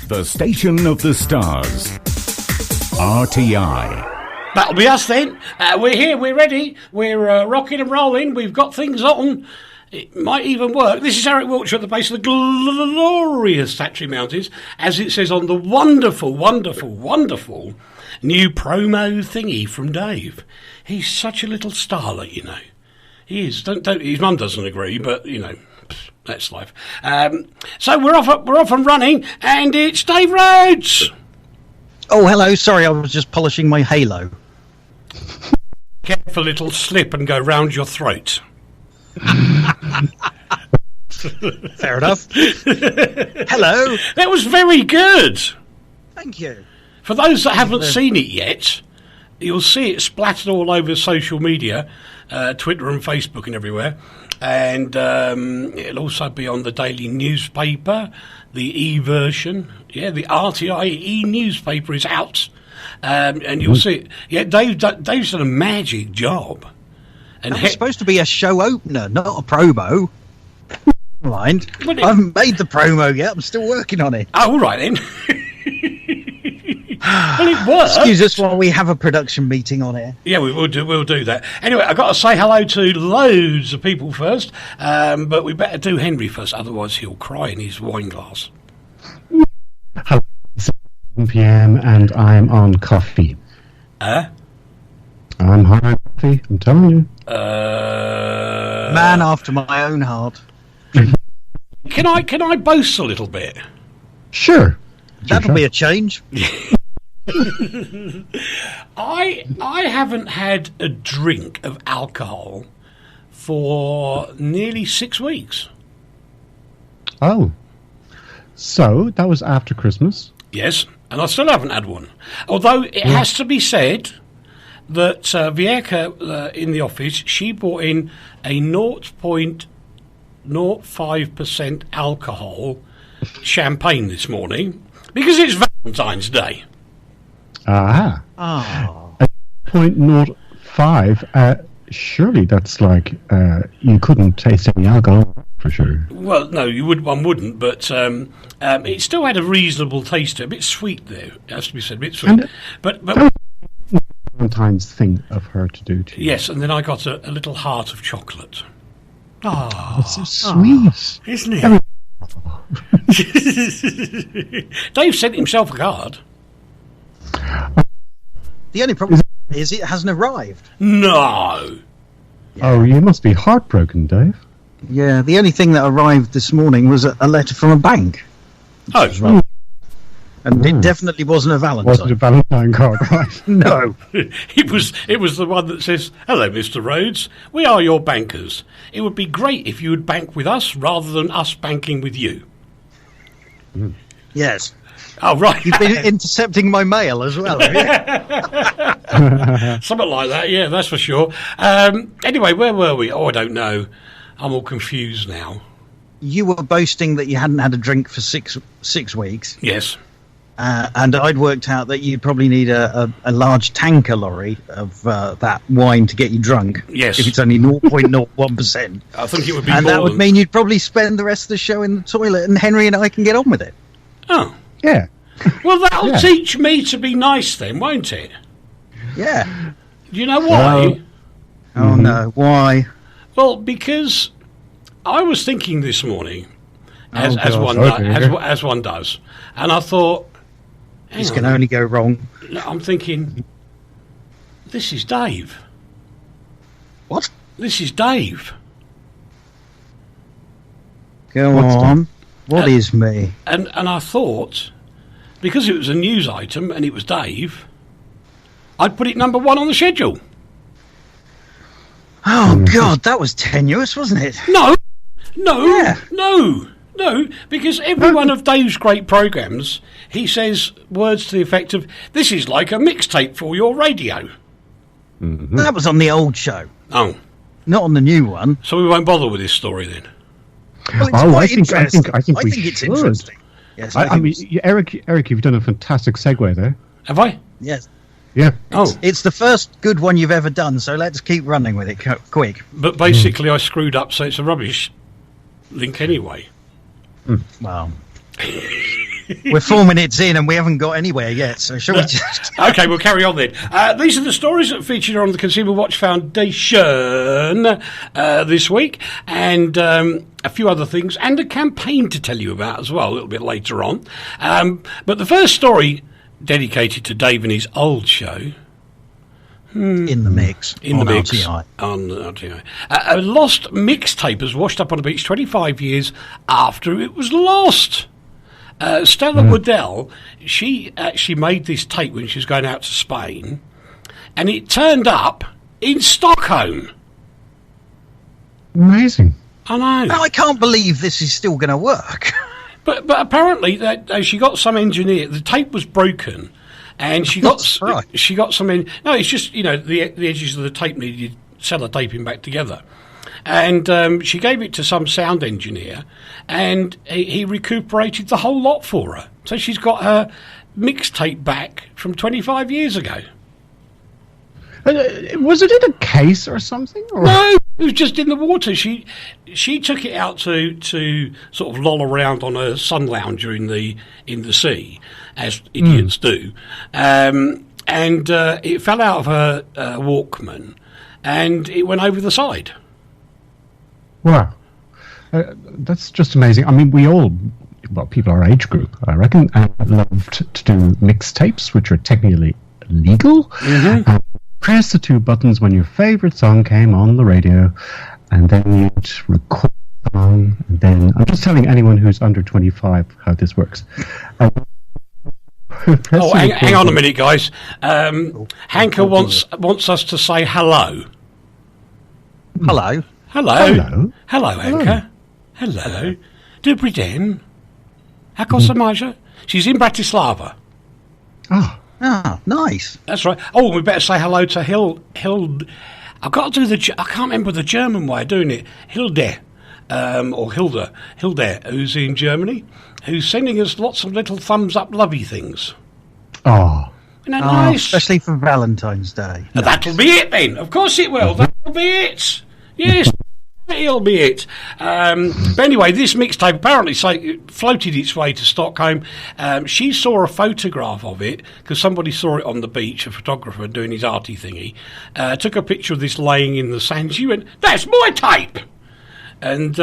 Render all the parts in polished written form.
The station of the stars. RTI. That'll be us then. We're here, we're ready, we're rocking and rolling, we've got things on. It might even work. This is Eric Wiltsher at the base of the glorious Thatchy Mountains, as it says on the wonderful, wonderful, wonderful new promo thingy from Dave. He's such a little starlet, you know. He is. Don't. His mum doesn't agree, but you know, that's life. So we're off and running, and it's Dave Rhodes. Oh, hello. Sorry, I was just polishing my halo. Careful, it'll slip and go round your throat. Fair enough. Hello. That was very good. Thank you. For those that haven't seen it yet, you'll see it splattered all over social media, Twitter and Facebook and everywhere. And it'll also be on the daily newspaper, the e-version. Yeah, the RTI e-newspaper is out. And you'll see it. Yeah, Dave's done a magic job. And it's supposed to be a show opener, not a promo. Mind. I haven't made the promo yet. I'm still working on it. Oh, all right then. Well, it works. Excuse us while we have a production meeting on it. Yeah, we'll do that. Anyway, I've got to say hello to loads of people first, but we better do Henry first, otherwise he'll cry in his wine glass. Hello, it's 7 p.m. and I'm on coffee. I'm high on coffee, I'm telling you. Man after my own heart. Can I boast a little bit? Sure. That'll be a change. I haven't had a drink of alcohol for nearly 6 weeks. Oh. So, that was after Christmas? Yes, and I still haven't had one. Although it has to be said that Vierka in the office, she brought in a 0.05% alcohol champagne this morning because it's Valentine's Day. Ah. Oh. 0.05. Surely that's like you couldn't taste any alcohol for sure. Well, no, one wouldn't, but it still had a reasonable taste to it. A bit sweet there, it has to be said, a bit sweet. But Valentine's thing of her to do to you. Yes, and then I got a little heart of chocolate. Oh, that's so sweet, isn't it? Dave sent himself a card. The only problem is it hasn't arrived. No. Oh, you must be heartbroken, Dave. Yeah, the only thing that arrived this morning was a letter from a bank. Oh, right. And it definitely wasn't a Valentine. Wasn't a Valentine card, right? No. It was the one that says, "Hello, Mr. Rhodes. We are your bankers. It would be great if you would bank with us rather than us banking with you." Yes. Oh, right. You've been intercepting my mail as well, have you? Something like that, yeah, that's for sure. Anyway, where were we? Oh, I don't know. I'm all confused now. You were boasting that you hadn't had a drink for six weeks. Yes. And I'd worked out that you'd probably need a large tanker lorry of that wine to get you drunk. Yes. If it's only 0.01%. I think it would be and more that would mean you'd probably spend the rest of the show in the toilet and Henry and I can get on with it. Oh. Yeah. Well, that'll teach me to be nice then, won't it? Yeah. Do you know why? Oh, no. Why? Well, because I was thinking this morning, as one does, and I thought, this can only go wrong. I'm thinking, this is Dave. What? This is Dave. Go on. What is me? And I thought, because it was a news item and it was Dave, I'd put it number 1 on the schedule. Oh, God, that was tenuous, wasn't it? No, because every one of Dave's great programmes, he says words to the effect of, "This is like a mixtape for your radio." Mm-hmm. That was on the old show. Oh. Not on the new one. So we won't bother with this story then? Well, I think we should. It's interesting. Yes, I mean, Eric, you've done a fantastic segue there. Have I? Yes. Yeah. It's the first good one you've ever done, so let's keep running with it quick. But basically I screwed up, so it's a rubbish link anyway. Well. We're 4 minutes in and we haven't got anywhere yet, so shall we just... Okay, we'll carry on then. These are the stories that featured on the Consumer Watch Foundation this week, and a few other things, and a campaign to tell you about as well a little bit later on. But the first story, dedicated to Dave and his old show... In the mix. In the mix. RTI. On RTI. A lost mixtape has washed up on a beach 25 years after it was lost. Stella Waddell, she actually made this tape when she was going out to Spain, and it turned up in Stockholm. Amazing. I know. Now, I can't believe this is still going to work. But apparently she got some engineer. The tape was broken. And she got some in. No, it's just, the edges of the tape needed sellotaping back together. And she gave it to some sound engineer, and he recuperated the whole lot for her. So she's got her mixtape back from 25 years ago. Was it in a case or something? Or? No, it was just in the water. She took it out to sort of loll around on a sun lounger in the sea, as idiots do, and it fell out of her Walkman, and it went over the side. Wow, that's just amazing. I mean, people our age group, I reckon, loved to do mixtapes, which are technically legal. Mm-hmm. Press the two buttons when your favourite song came on the radio, and then you'd record the song, and then... I'm just telling anyone who's under 25 how this works. Hang on a minute, guys. Hanker wants us to say hello. Hello. Hello. Hello, Hanker. Hello. Dobry den. Ako se maja? She's in Bratislava. Oh. Ah, nice. That's right. Oh, we better say hello to Hild. I've got to do I can't remember the German way of doing it. Hilde, or Hilda, who's in Germany, who's sending us lots of little thumbs up lovey things. Oh. Isn't that nice? Especially for Valentine's Day. Nice. That'll be it then. Of course it will. That'll be it. Yes. It'll be it. But anyway, this mixtape apparently floated its way to Stockholm. She saw a photograph of it because somebody saw it on the beach, a photographer doing his arty thingy. Took a picture of this laying in the sand. She went, "That's my tape!" And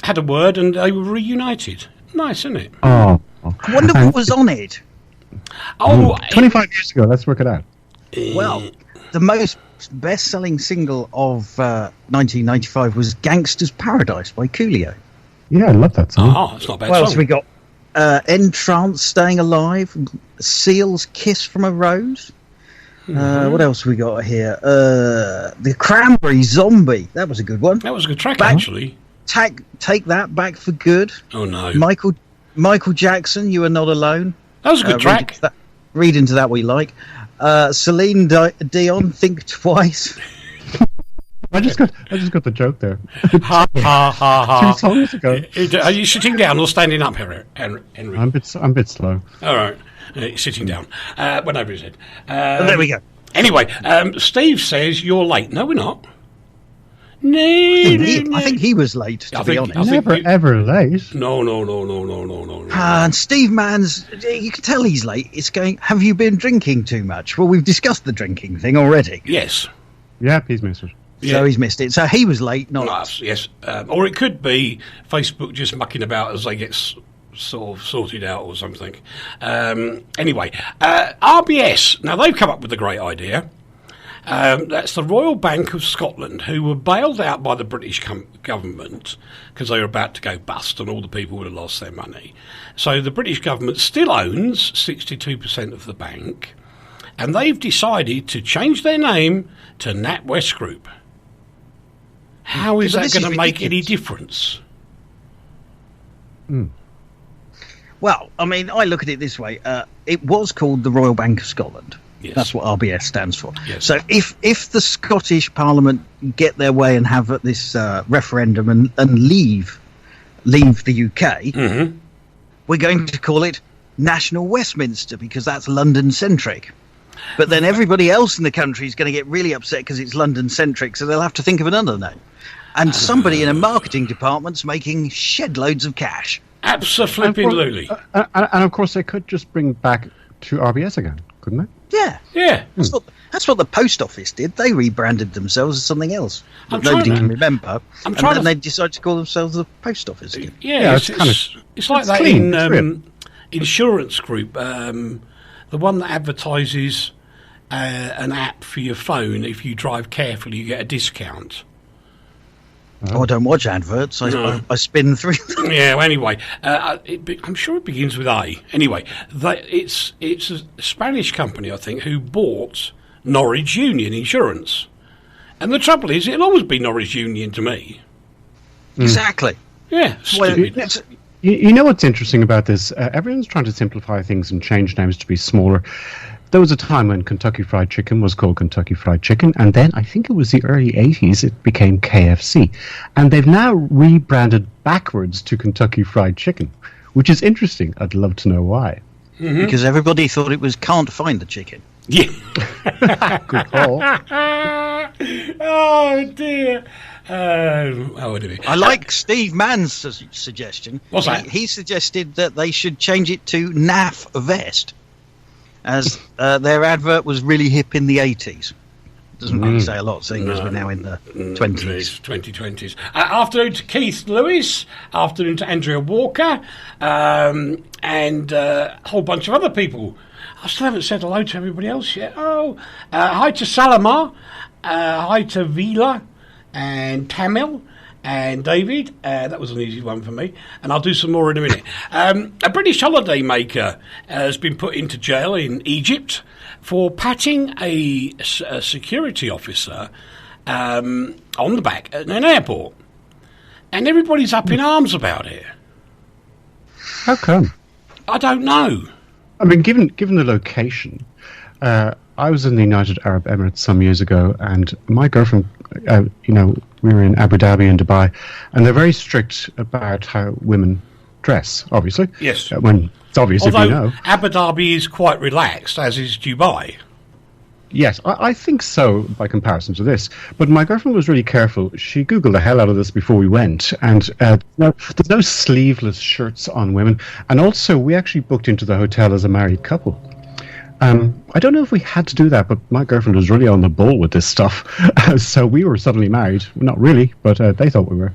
had a word, and they were reunited. Nice, isn't it? Oh. I wonder what was on it. 25 years ago, let's work it out. Well, the most best-selling single of 1995 was Gangster's Paradise by Coolio. Yeah, I love that song. Oh, that's not a bad What song. else we got? Entrance, Staying Alive, Seal's Kiss from a Rose. What else we got here? The Cranberries, Zombie. That was a good one. That was a good track, actually. Take That, Back for Good. Oh, no. Michael Jackson, You Are Not Alone. That was a good track. Read into that what you like. Celine Dion, Think Twice. I just got the joke there. Ha ha ha ha. 2 songs ago. Are you sitting down or standing up, Henry? I'm a bit slow. All right, sitting down. Went over his head. There we go. Anyway, Steve says you're late. No, we're not. No, I think he was late, to be honest. Never ever late. No. And Steve Mann's, you can tell he's late. It's going, have you been drinking too much? Well, we've discussed the drinking thing already. Yes. Yeah, he's missed it. Yeah. So he's missed it. So he was late, not us. Yes. Or it could be Facebook just mucking about as they get sort of sorted out or something. Anyway, RBS. Now, they've come up with a great idea. That's the Royal Bank of Scotland, who were bailed out by the British government because they were about to go bust and all the people would have lost their money. So the British government still owns 62% of the bank, and they've decided to change their name to NatWest Group. How is that going to make any difference? Well, I mean, I look at it this way. It was called the Royal Bank of Scotland. Yes. That's what RBS stands for. Yes. So if the Scottish Parliament get their way and have this referendum and leave the UK, we're going to call it National Westminster because that's London-centric. But then everybody else in the country is going to get really upset because it's London-centric, so they'll have to think of another name. And somebody in a marketing department's making shed loads of cash. Absolutely. And of course, they could just bring back to RBS again, couldn't they? Yeah. Yeah. That's what the post office did. They rebranded themselves as something else that nobody can remember. And then they decided to call themselves the post office again. Yeah, it's like that clean, in Insurance Group, the one that advertises an app for your phone. If you drive carefully, you get a discount. Oh, I don't watch adverts. I spin through them. Yeah, well, anyway, I'm sure it begins with A. Anyway, it's a Spanish company, I think, who bought Norwich Union Insurance. And the trouble is, it'll always be Norwich Union to me. Exactly. Yeah, stupid. Well, you know what's interesting about this? Everyone's trying to simplify things and change names to be smaller. There was a time when Kentucky Fried Chicken was called Kentucky Fried Chicken, and then I think it was the early 80s it became KFC. And they've now rebranded backwards to Kentucky Fried Chicken, which is interesting. I'd love to know why. Mm-hmm. Because everybody thought it was can't find the chicken. Yeah. Good call. Oh, dear. I like Steve Mann's suggestion. What's that? He suggested that they should change it to NAF Vest, as their advert was really hip in the 80s. Doesn't really say a lot, seeing as we're now in the 20s. 2020s. Afternoon to Keith Lewis. Afternoon to Andrea Walker. And a whole bunch of other people. I still haven't said hello to everybody else yet. Hi to Salamar. Hi to Vila and Tamil and David. That was an easy one for me. And I'll do some more in a minute. A British holiday maker has been put into jail in Egypt for patting a security officer on the back at an airport. And everybody's up in arms about it. How come? I don't know. I mean, given the location, I was in the United Arab Emirates some years ago, and my girlfriend, we were in Abu Dhabi and Dubai, and they're very strict about how women dress, obviously. Yes. When it's obvious, although if you know. Abu Dhabi is quite relaxed, as is Dubai. Yes, I think so by comparison to this. But my girlfriend was really careful. She Googled the hell out of this before we went. And there's no sleeveless shirts on women. And also, we actually booked into the hotel as a married couple. I don't know if we had to do that, but my girlfriend was really on the ball with this stuff. So we were suddenly married. Not really, but they thought we were.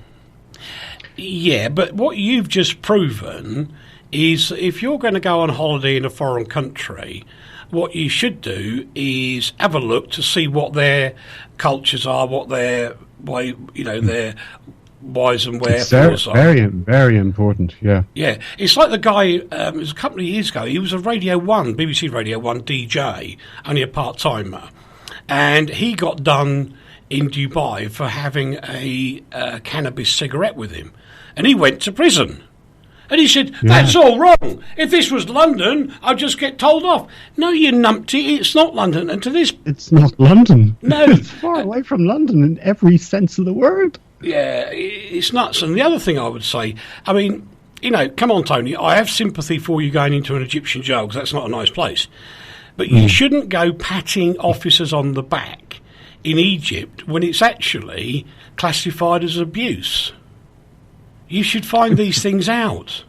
Yeah, but what you've just proven is if you're going to go on holiday in a foreign country, what you should do is have a look to see what their cultures are, what their way, their whys and wherefores are. Very, very important. Yeah. Yeah, it's like the guy. It was a couple of years ago. He was a BBC Radio 1 DJ, only a part timer, and he got done in Dubai for having a cannabis cigarette with him, and he went to prison. And he said, that's all wrong. If this was London, I'd just get told off. No, you numpty, it's not London. And to this... It's not London. No. It's far away from London in every sense of the word. Yeah, it's nuts. And the other thing I would say, I mean, come on, Tony, I have sympathy for you going into an Egyptian jail because that's not a nice place. But you shouldn't go patting officers on the back in Egypt when it's actually classified as abuse. You should find these things out.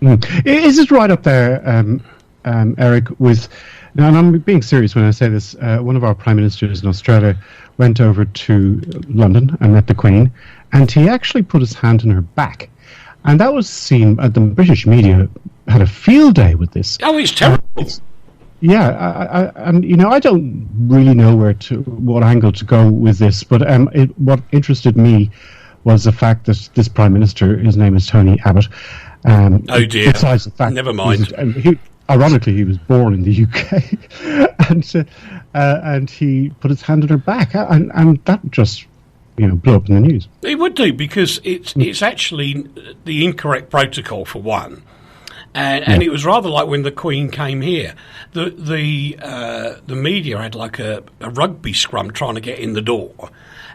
Is it right up there, Eric, with... Now, and I'm being serious when I say this. One of our prime ministers in Australia went over to London and met the Queen, and he actually put his hand on her back. And that was seen... the British media had a field day with this. Oh, it's terrible. I don't really know what angle to go with this, but what interested me was the fact that this Prime Minister, his name is Tony Abbott. Oh dear! Besides the fact, never mind. Ironically, he was born in the UK, and he put his hand on her back, and that just blew up in the news. It would do because it's actually the incorrect protocol for one, and it was rather like when the Queen came here. The media had like a rugby scrum trying to get in the door.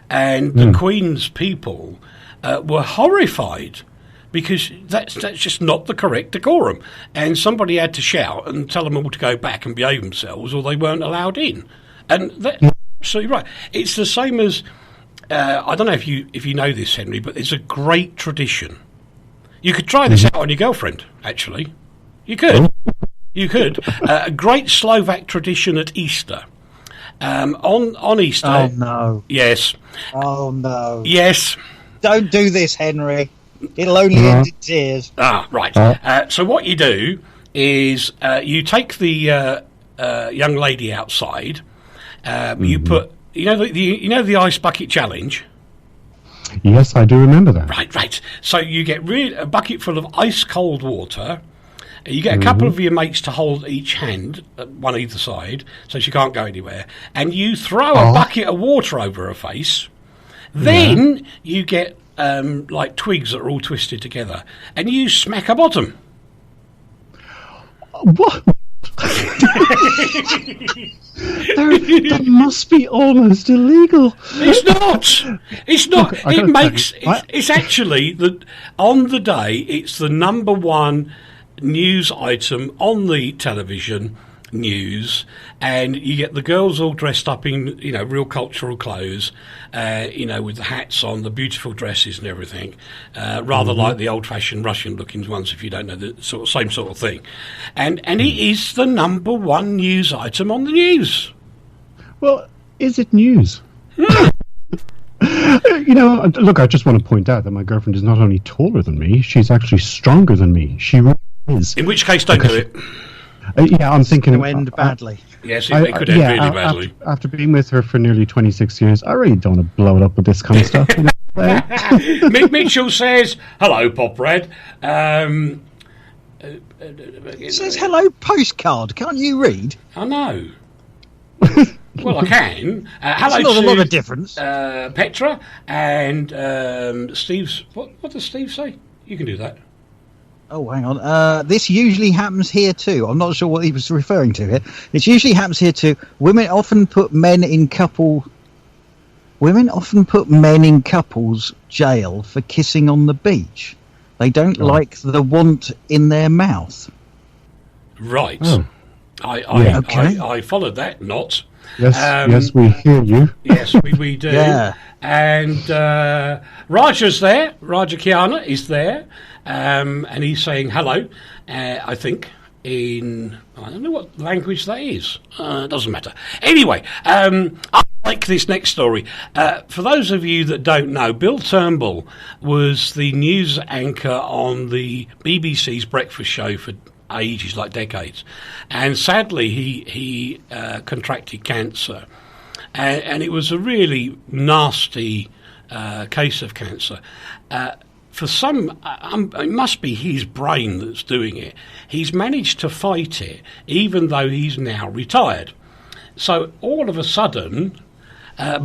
And the Queen's people were horrified because that's just not the correct decorum. And somebody had to shout and tell them all to go back and behave themselves or they weren't allowed in. And that's absolutely right. It's the same as, I don't know if you know this, Henry, but there's a great tradition. You could try this out on your girlfriend, actually. You could. You could. A great Slovak tradition at Easter. On Easter... Oh, no. Yes. Oh, no. Yes. Don't do this, Henry. It'll only end in tears. Ah, right. So what you do is you take the young lady outside. You put... You know the ice bucket challenge? Yes, I do remember that. Right. So you get a bucket full of ice cold water. You get a couple of your mates to hold each hand, one either side, so she can't go anywhere. And you throw a bucket of water over her face. Then you get like twigs that are all twisted together, and you smack her bottom. What? That must be almost illegal. It's not. It's not. It's actually on the day. It's the number one news item on the television news, and you get the girls all dressed up in real cultural clothes, with the hats on, the beautiful dresses and everything, rather like the old-fashioned Russian-looking ones, if you don't know, the same sort of thing, and it is the number one news item on the news. Well, is it news? Look, I just want to point out that my girlfriend is not only taller than me, she's actually stronger than me. She really is. In which case, don't do it. I'm thinking... It could end badly. Yes, it could end really badly. After being with her for nearly 26 years, I really don't want to blow it up with this kind of stuff. Mick Mitchell says, "Hello, Poprad." It says, "Hello, postcard." Can't you read? I know. Well, I can. Hello, it's not a lot of difference. Petra and Steve's... What does Steve say? You can do that. Oh, hang on. This usually happens here too. I'm not sure what he was referring to here. It usually happens here too. Women often put men in couples jail for kissing on the beach. They don't like the want in their mouth. Right. Oh. I followed that. Not. Yes, we hear you. Yes, we do. Yeah. And Raja's there. Raja Kiana is there. And he's saying hello, I think, in... I don't know what language that is. It doesn't matter. Anyway, I like this next story. For those of you that don't know, Bill Turnbull was the news anchor on the BBC's breakfast show for ages, like decades. And sadly, he contracted cancer. And it was a really nasty case of cancer. For some, it must be his brain that's doing it. He's managed to fight it, even though he's now retired. So all of a sudden,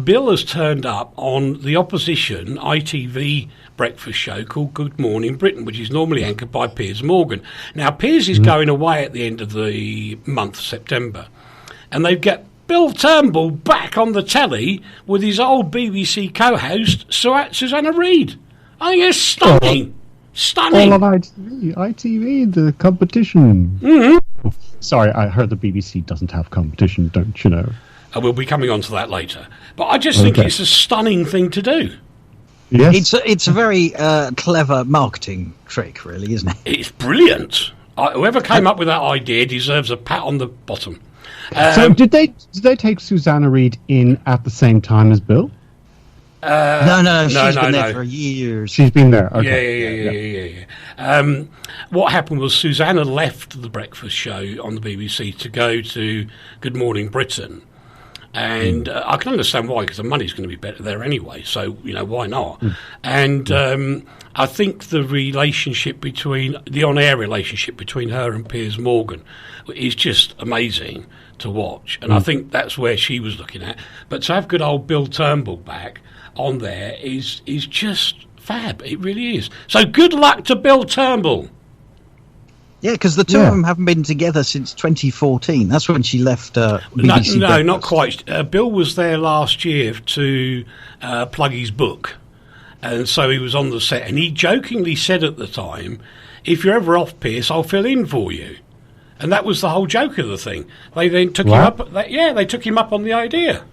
Bill has turned up on the opposition ITV breakfast show called Good Morning Britain, which is normally anchored by Piers Morgan. Now, Piers is going away at the end of the month, September, and they've got Bill Turnbull back on the telly with his old BBC co-host, Susanna Reid. I think it's stunning. Stunning. All on ITV, the competition. Mm-hmm. Sorry, I heard the BBC doesn't have competition, don't you know? We'll be coming on to that later. But I just think it's a stunning thing to do. Yes. It's a very clever marketing trick, really, isn't it? It's brilliant. Whoever came up with that idea deserves a pat on the bottom. So did they take Susanna Reid in at the same time as Bill? No, she's been there for years. She's been there. Okay. Yeah. What happened was Susanna left the breakfast show on the BBC to go to Good Morning Britain. And I can understand why, because the money's going to be better there anyway. So, why not? And I think the on-air relationship between her and Piers Morgan is just amazing to watch. And I think that's where she was looking at. But to have good old Bill Turnbull back on there is just fab. It really is. So good luck to Bill Turnbull. Yeah, because the two of them haven't been together since 2014. That's when she left BBC. No, not quite. Bill was there last year to plug his book. And so he was on the set. And he jokingly said at the time, if you're ever off, Pierce, I'll fill in for you. And that was the whole joke of the thing. They then took him up. They took him up on the idea.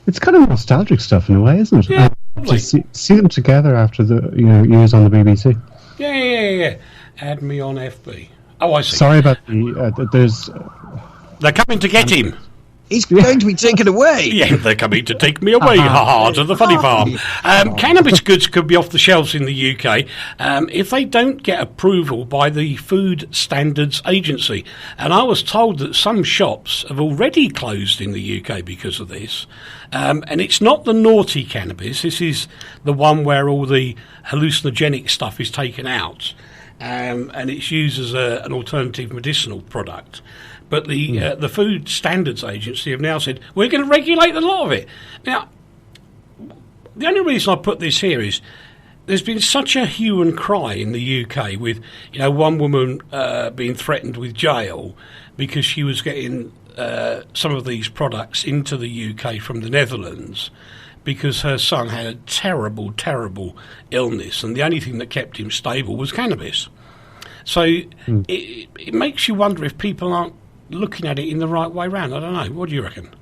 It's kind of nostalgic stuff in a way, isn't it? Yeah, to see them together after the years on the BBC. Yeah. Add me on FB. Oh, I see. Sorry about there's... They're coming to get him. He's going to be taken away. Yeah, they're coming to take me away. To the funny farm. Cannabis goods could be off the shelves in the UK if they don't get approval by the Food Standards Agency. And I was told that some shops have already closed in the UK because of this. And it's not the naughty cannabis. This is the one where all the hallucinogenic stuff is taken out. And it's used as an alternative medicinal product. But the Food Standards Agency have now said, we're going to regulate the lot of it. Now, the only reason I put this here is there's been such a hue and cry in the UK with, one woman being threatened with jail because she was getting some of these products into the UK from the Netherlands because her son had a terrible, terrible illness, and the only thing that kept him stable was cannabis. So it makes you wonder if people aren't looking at it in the right way round. I don't know. What do you reckon?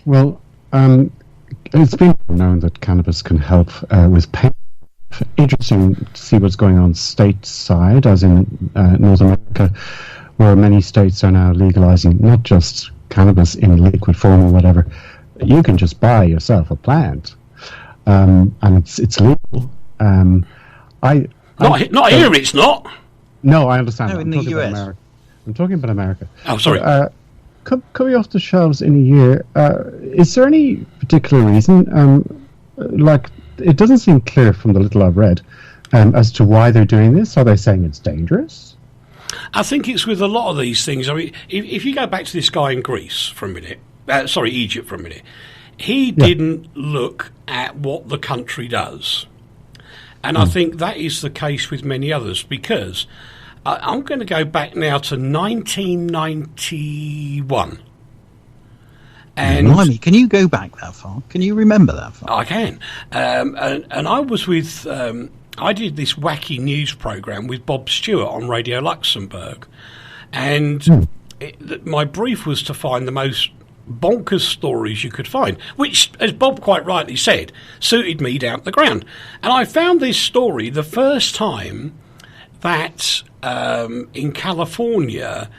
Well, it's been known that cannabis can help with pain. Interesting to see what's going on stateside, as in North America, where many states are now legalizing not just cannabis in liquid form or whatever. You can just buy yourself a plant, and it's legal. Not here, it's not. No, I understand. No, in the US. I'm talking about America. Oh, sorry. Coming off the shelves in a year, is there any particular reason? It doesn't seem clear from the little I've read as to why they're doing this. Are they saying it's dangerous? I think it's with a lot of these things. I mean, if you go back to this guy in Greece for a minute, Egypt for a minute, he didn't look at what the country does. And I think that is the case with many others, because I'm going to go back now to 1991. And Blimey, can you go back that far? Can you remember that far? I can. And I was with... I did this wacky news programme with Bob Stewart on Radio Luxembourg. And my brief was to find the most bonkers stories you could find, which, as Bob quite rightly said, suited me down to the ground. And I found this story the first time that in California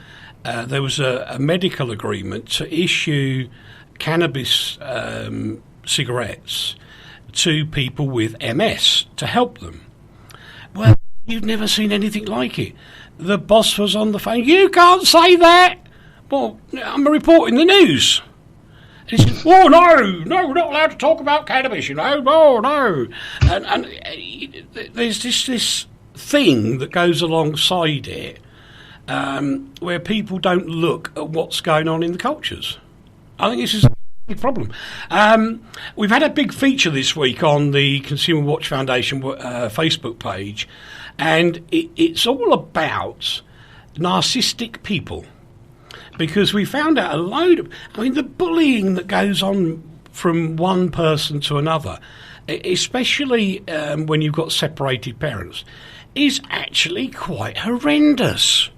there was a medical agreement to issue cannabis cigarettes to people with MS to help them. Well, you've never seen anything like it. The boss was on the phone. You can't say that. Well, I'm reporting the news. And he said, oh, no, we're not allowed to talk about cannabis, Oh, no. And there's this thing that goes alongside it where people don't look at what's going on in the cultures. I think this is a big problem. We've had a big feature this week on the Consumer Watch Foundation Facebook page, and it's all about narcissistic people. Because we found out a load of... the bullying that goes on from one person to another, especially when you've got separated parents, is actually quite horrendous.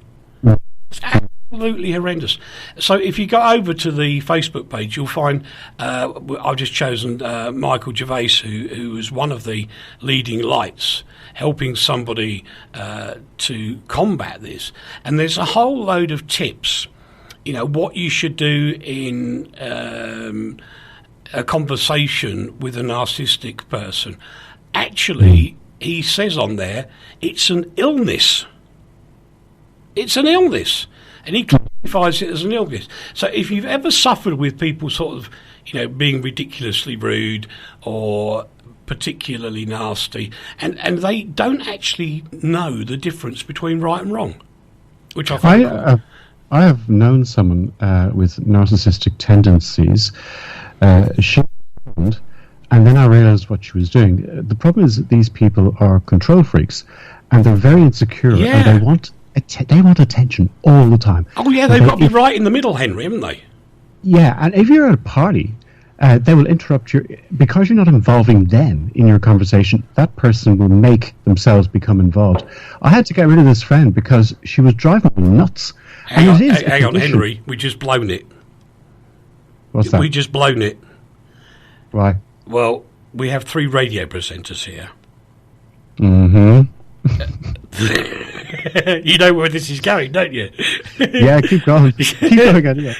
It's absolutely horrendous. So if you go over to the Facebook page, you'll find... I've just chosen Michael Gervais, who was one of the leading lights helping somebody to combat this. And there's a whole load of tips... what you should do in a conversation with a narcissistic person. Actually, he says on there, it's an illness. It's an illness. And he classifies it as an illness. So if you've ever suffered with people sort of, being ridiculously rude or particularly nasty, and they don't actually know the difference between right and wrong, which I find cool. I have known someone with narcissistic tendencies. And then I realized what she was doing. The problem is that these people are control freaks, and they're very insecure, and they want attention all the time. Oh yeah, they've got to be right in the middle, Henry, haven't they? Yeah, and if you're at a party, they will interrupt you because you're not involving them in your conversation. That person will make themselves become involved. I had to get rid of this friend because she was driving me nuts. Hang on, Henry. We just blown it. What's that? We just blown it. Why? Well, we have 3 radio presenters here. Mm-hmm. You know where this is going, don't you? Yeah, keep going. Keep going, anyway.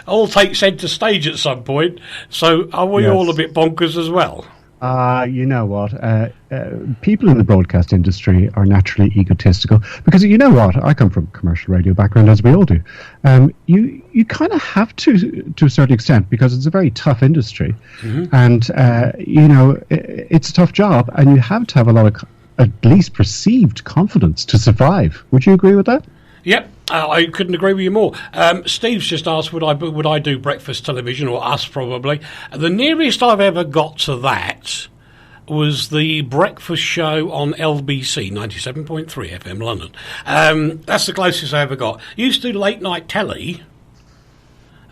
All take centre stage at some point. So are we all a bit bonkers as well? You know what? People in the broadcast industry are naturally egotistical because you know what? I come from a commercial radio background, as we all do. You kind of have to a certain extent, because it's a very tough industry, and it's a tough job, and you have to have a lot of at least perceived confidence to survive. Would you agree with that? Yep. I couldn't agree with you more. Steve's just asked, would I do breakfast television, or us probably. The nearest I've ever got to that was the breakfast show on LBC 97.3 FM London. That's the closest I ever got. Used to do late night telly.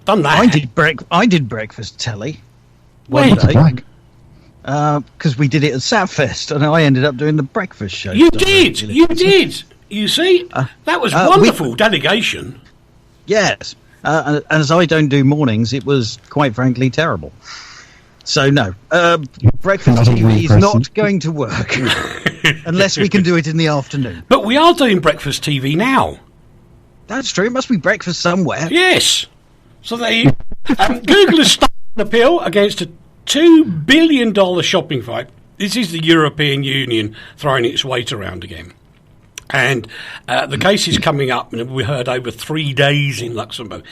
Done that. I did breakfast telly. When? Because we did it at Satfest, and I ended up doing the breakfast show. You did. You see, that was wonderful delegation. Yes, and as I don't do mornings, it was quite frankly terrible. So no, breakfast TV is not going to work unless we can do it in the afternoon. But we are doing breakfast TV now. That's true. It must be breakfast somewhere. Yes. So Google has started an appeal against a $2 billion shopping fight. This is the European Union throwing its weight around again. And the case is coming up, and we heard over 3 days in Luxembourg.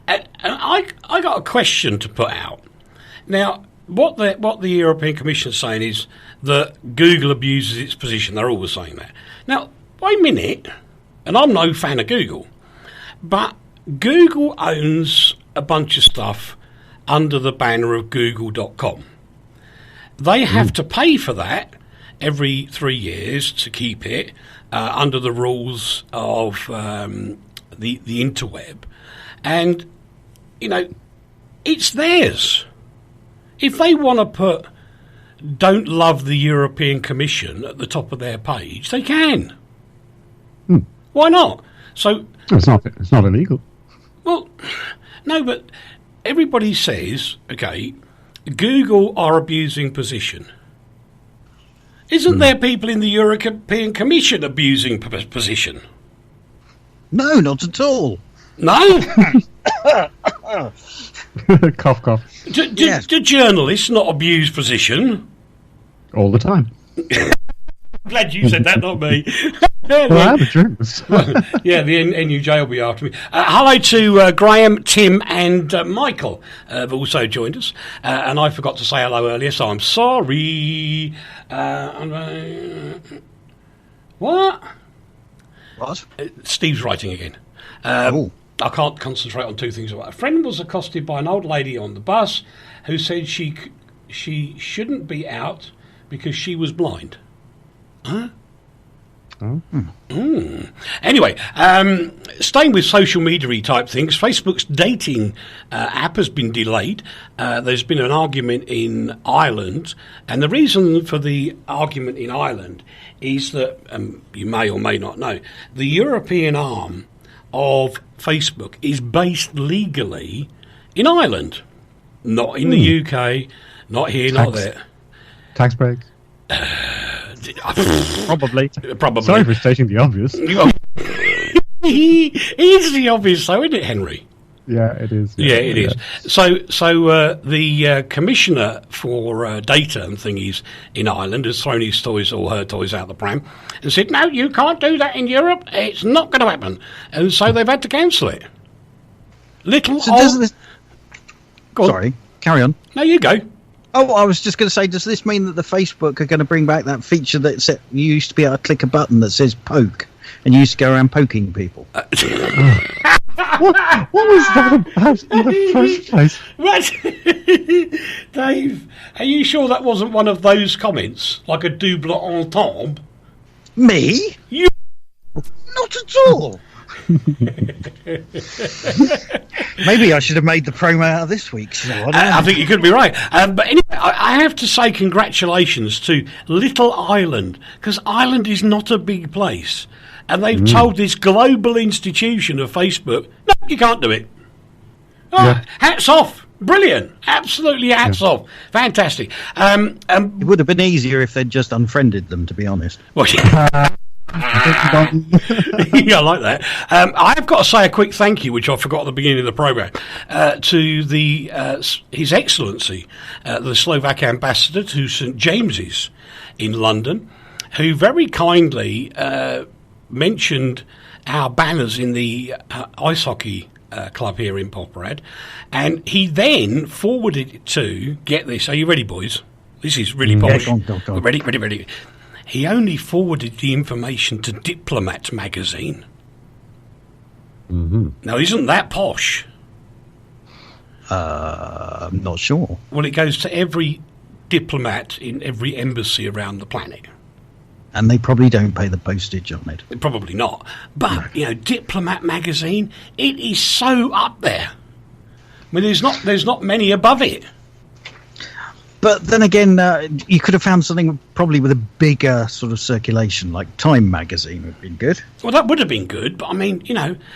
And I got a question to put out. Now, what the European Commission is saying is that Google abuses its position. They're always saying that. Now, wait a minute, and I'm no fan of Google, but Google owns a bunch of stuff under the banner of Google.com. They have to pay for that every 3 years to keep it under the rules of the interweb. And, it's theirs. If they want to put "Don't love the European Commission" at the top of their page, they can. Why not? So it's not illegal. Well, no, but everybody says, okay, Google are abusing position. Isn't there people in the European Commission abusing position? No, not at all. No? Cough, cough. Do journalists not abuse position? All the time. I'm glad you said that, not me. Well, I'm a journalist. Yeah, the NUJ will be after me. Hello to Graham, Tim, and Michael have also joined us. And I forgot to say hello earlier, so I'm sorry. What? What? Steve's writing again. I can't concentrate on 2 things. A friend was accosted by an old lady on the bus who said she shouldn't be out because she was blind. Huh? Anyway, staying with social media type things, Facebook's dating app has been delayed. There's been an argument in Ireland, and the reason for the argument in Ireland is that, you may or may not know, the European arm of Facebook is based legally in Ireland, not in the UK, not here, not there. Tax break. Probably. Sorry for stating the obvious. It's the obvious, though, isn't it, Henry? Yeah, it is. Yeah, it is. So the commissioner for data and thingies in Ireland has thrown his toys or her toys out the pram and said, no, you can't do that in Europe. It's not going to happen. And so they've had to cancel it. Sorry, carry on. No, you go. Oh, I was just going to say, does this mean that the Facebook are going to bring back that feature that you used to be able to click a button that says poke, and you used to go around poking people? What was that about in the first place? What? Dave, are you sure that wasn't one of those comments? Like a double entendre? Me? You? Not at all. Maybe I should have made the promo out of this week's show. I think you could be right. But anyway, I have to say congratulations to Little Ireland, because Ireland is not a big place. And they've told this global institution of Facebook, no, you can't do it. Oh, yeah. Hats off. Brilliant. Absolutely hats off. Fantastic. It would have been easier if they'd just unfriended them, to be honest. Well, yeah, I like that. I've got to say a quick thank you, which I forgot at the beginning of the programme, to His Excellency, the Slovak Ambassador to St James's in London, who very kindly mentioned our banners in the ice hockey club here in Poprad, and he then forwarded it to, get this, are you ready, boys? This is really posh. Go on. Ready. He only forwarded the information to Diplomat magazine. Mm-hmm. Now, isn't that posh? I'm not sure. Well, it goes to every diplomat in every embassy around the planet. And they probably don't pay the postage on it. Probably not. But, Diplomat magazine, it is so up there. I mean, there's not many above it. But then again, you could have found something probably with a bigger sort of circulation, like Time magazine would have been good. Well, that would have been good, but I mean,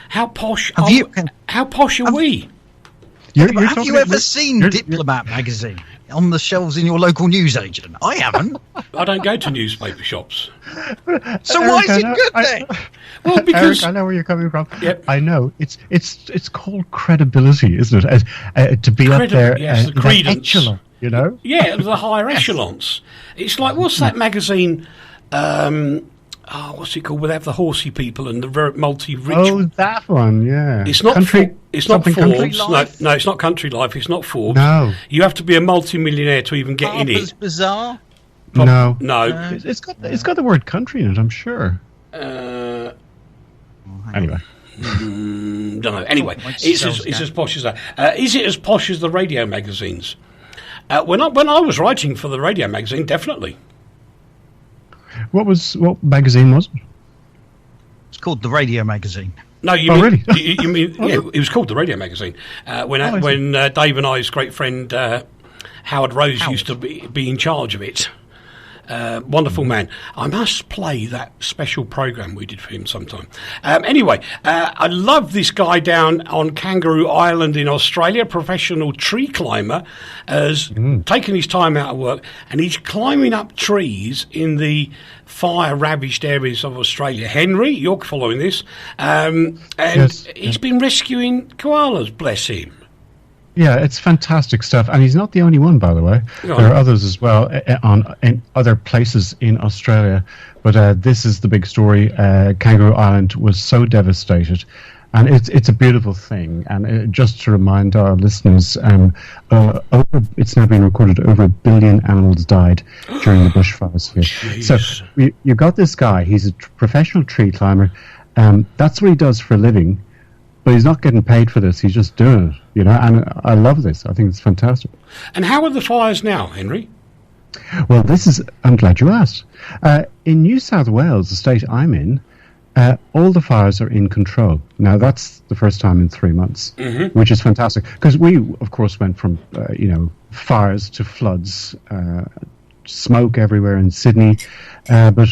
how posh are we? Have you ever seen Diplomat magazine on the shelves in your local newsagent? I haven't. I don't go to newspaper shops. So why is it good then? Well, because Eric, I know where you're coming from. Yep. I know it's called credibility, isn't it? To be up there, yes, the credence. Echelon, Yeah, the higher echelons. It's like, what's that magazine? What's it called? Where they have the horsey people and the very multi-rich. Oh, that one, yeah. It's not it's not Forbes. No, it's not Country Life. It's not Forbes. No. You have to be a multi-millionaire to even get in Harper's it. Bazaar? No. It's got the word country in it, I'm sure. Anyway. Don't know. Anyway, it's as posh as that. Is it as posh as the radio magazines? When I was writing for the radio magazine, definitely. What magazine was it? It's called the Radio Magazine. No, really? you mean it was called the Radio Magazine. When Dave and I's great friend Howard Rhodes used to be in charge of it. Wonderful man. I must play that special program we did for him sometime. Anyway, I love this guy down on Kangaroo Island in Australia, professional tree climber, has taken his time out of work and he's climbing up trees in the fire-ravaged areas of Australia. Henry, you're following this. He's been rescuing koalas, bless him. Yeah, it's fantastic stuff, and he's not the only one, by the way. No. There are others as well in other places in Australia, but this is the big story. Kangaroo Island was so devastated, and it's a beautiful thing. And just to remind our listeners, it's now been recorded over 1 billion animals died during the bushfires here. Jeez. So you got this guy. He's a professional tree climber. That's what he does for a living. But he's not getting paid for this. He's just doing it, and I love this. I think it's fantastic. And how are the fires now, Henry? Well, I'm glad you asked. In New South Wales, the state I'm in, all the fires are in control. Now, that's the first time in 3 months, which is fantastic. Because we, of course, went from, fires to floods, smoke everywhere in Sydney. But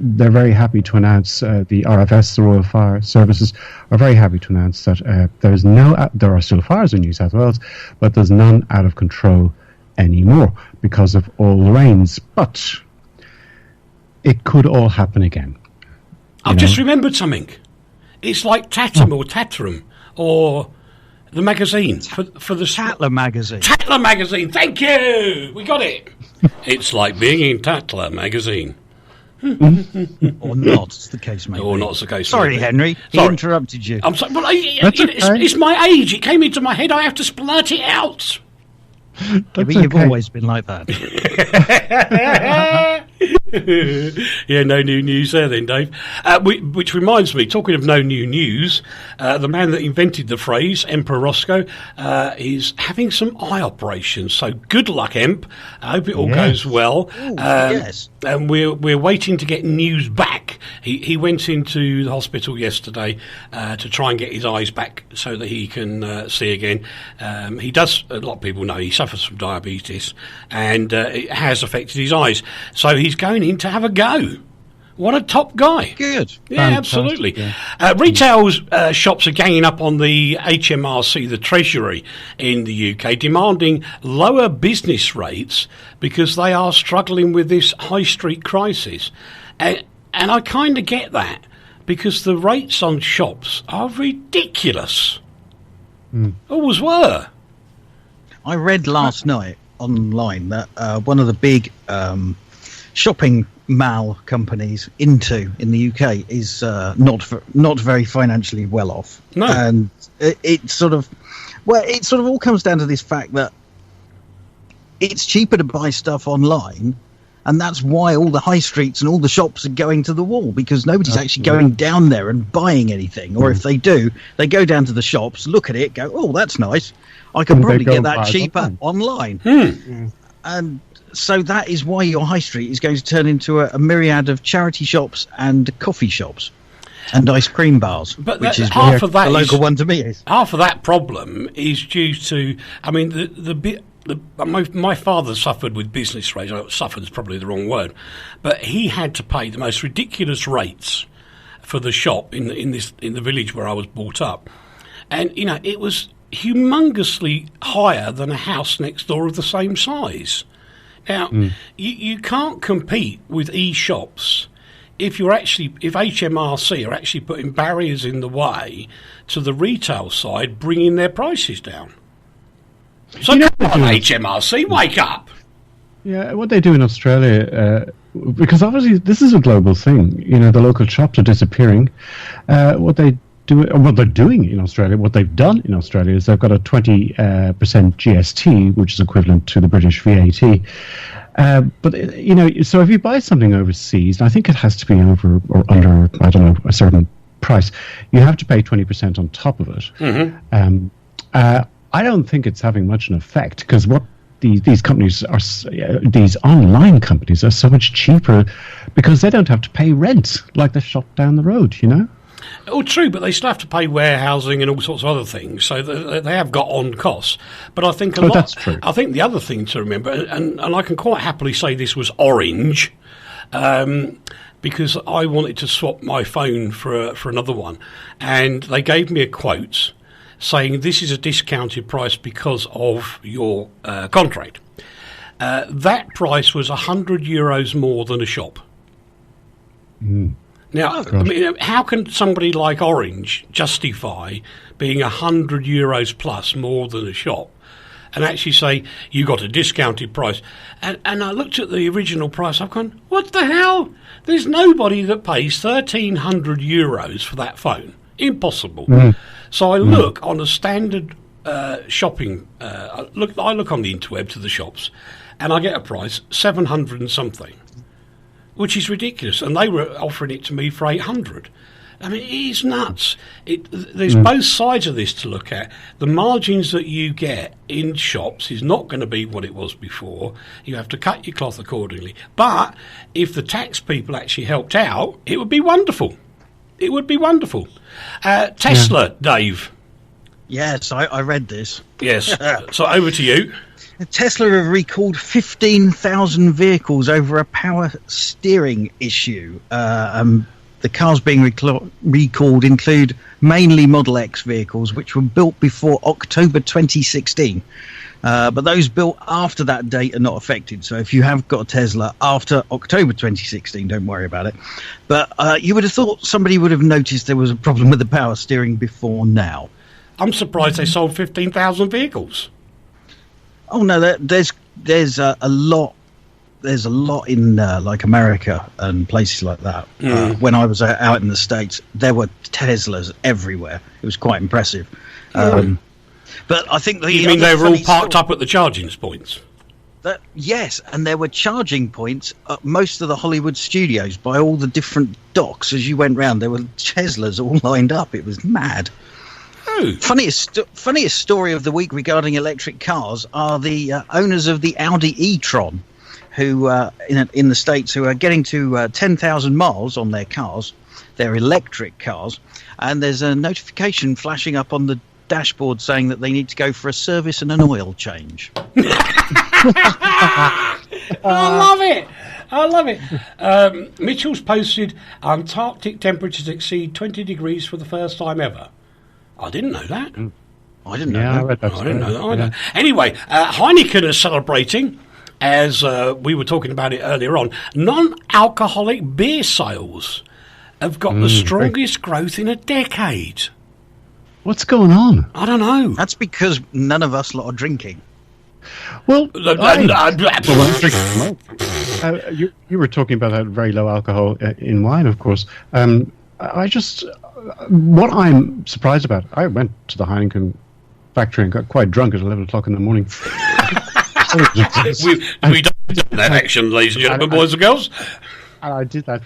they're very happy to announce, the RFS, the Royal Fire Services, are very happy to announce that there are still fires in New South Wales, but there's none out of control anymore because of all the rains. But it could all happen again. I've just remembered something. It's like Tatum or Tatrum or the magazine for the Tatler magazine. Tatler magazine. Thank you. We got it. It's like being in Tatler magazine. Or not, it's the case, mate. Or not, it's the case. Sorry, maybe. Henry. He interrupted you. I'm sorry. Well, okay. It's my age. It came into my head. I have to splurt it out. But you've always been like that. Yeah, no new news there then, Dave. Which reminds me, talking of no new news, the man that invented the phrase, Emperor Roscoe, is having some eye operations. So good luck, Emp. I hope it all goes well. Ooh, yes. And we're waiting to get news back. He went into the hospital yesterday to try and get his eyes back so that he can see again. He does, a lot of people know, he suffers from diabetes and it has affected his eyes. So he's going in to have a go. What a top guy. Good. Yeah, Fantastic, absolutely. yeah. Retail shops are ganging up on the HMRC, the Treasury in the UK, demanding lower business rates because they are struggling with this high street crisis. And I kind of get that because the rates on shops are ridiculous. Always were. I read last night online that one of the big shopping mall companies in the UK is not very financially well off. No. And it sort of all comes down to this fact that it's cheaper to buy stuff online, and that's why all the high streets and all the shops are going to the wall, because nobody's actually going down there and buying anything. Or if they do, they go down to the shops, look at it, go, oh, that's nice. I can probably get that cheaper online. And so that is why your high street is going to turn into a myriad of charity shops and coffee shops and ice cream bars, But which is half of that the local one to me is. Half of that problem is due to, I mean, my father suffered with business rates. Suffered is probably the wrong word, but he had to pay the most ridiculous rates for the shop in the village where I was brought up, and it was humongously higher than a house next door of the same size. Now, you can't compete with e-shops if HMRC are actually putting barriers in the way to the retail side, bringing their prices down. So come on, HMRC, wake up! Yeah, what they do in Australia, because obviously this is a global thing. The local shops are disappearing. What they're doing in Australia, what they've done in Australia is they've got a 20% GST, which is equivalent to the British VAT. But so if you buy something overseas, and I think it has to be over or under, I don't know, a certain price, you have to pay 20% on top of it. I don't think it's having much an effect, because what these companies are, these online companies are so much cheaper because they don't have to pay rent like the shop down the road. Oh, true, but they still have to pay warehousing and all sorts of other things, so they have got on costs. But I think that's true. I think the other thing to remember, and I can quite happily say this was Orange, because I wanted to swap my phone for another one, and they gave me a quote saying this is a discounted price because of your contract. That price was €100 more than a shop. Now, I mean, how can somebody like Orange justify being €100 plus more than a shop and actually say you got a discounted price? And I looked at the original price. I've gone, what the hell? There's nobody that pays €1,300 for that phone. Impossible. So I look on a standard shopping. I look on the interweb to the shops, and I get a price 700 and something, which is ridiculous. And they were offering it to me for 800. I mean, it is nuts. There's both sides of this to look at. The margins that you get in shops is not going to be what it was before. You have to cut your cloth accordingly. But if the tax people actually helped out, it would be wonderful. It would be wonderful. Tesla, Dave. Yes, I read this. Yes. So over to you. Tesla have recalled 15,000 vehicles over a power steering issue. The cars being recalled include mainly Model X vehicles, which were built before October 2016. But those built after that date are not affected. So if you have got a Tesla after October 2016, don't worry about it. But you would have thought somebody would have noticed there was a problem with the power steering before now. I'm surprised they sold 15,000 vehicles. Oh no, there's a lot. There's a lot in like America and places like that. When I was out in the States, there were Teslas everywhere. It was quite impressive. But I think you mean they were all parked up at the charging points? Yes, and there were charging points at most of the Hollywood studios by all the different docks. As you went round, there were Teslas all lined up. It was mad. Oh. Funniest story of the week regarding electric cars are the owners of the Audi e-tron, who in the States, who are getting to 10,000 miles on their cars, their electric cars, and there's a notification flashing up on the dashboard saying that they need to go for a service and an oil change. I love it. I love it. Mitchell's posted Antarctic temperatures exceed 20 degrees for the first time ever. I didn't know that. I didn't know that. I didn't know that either. Anyway, Heineken is celebrating, as we were talking about it earlier on, non-alcoholic beer sales have got the strongest growth in a decade. What's going on? I don't know. That's because none of us lot are drinking. Well, you were talking about that very low alcohol in wine, of course. What I'm surprised about, I went to the Heineken factory and got quite drunk at 11 o'clock in the morning. we don't do that action, ladies and gentlemen, boys and girls. And I did that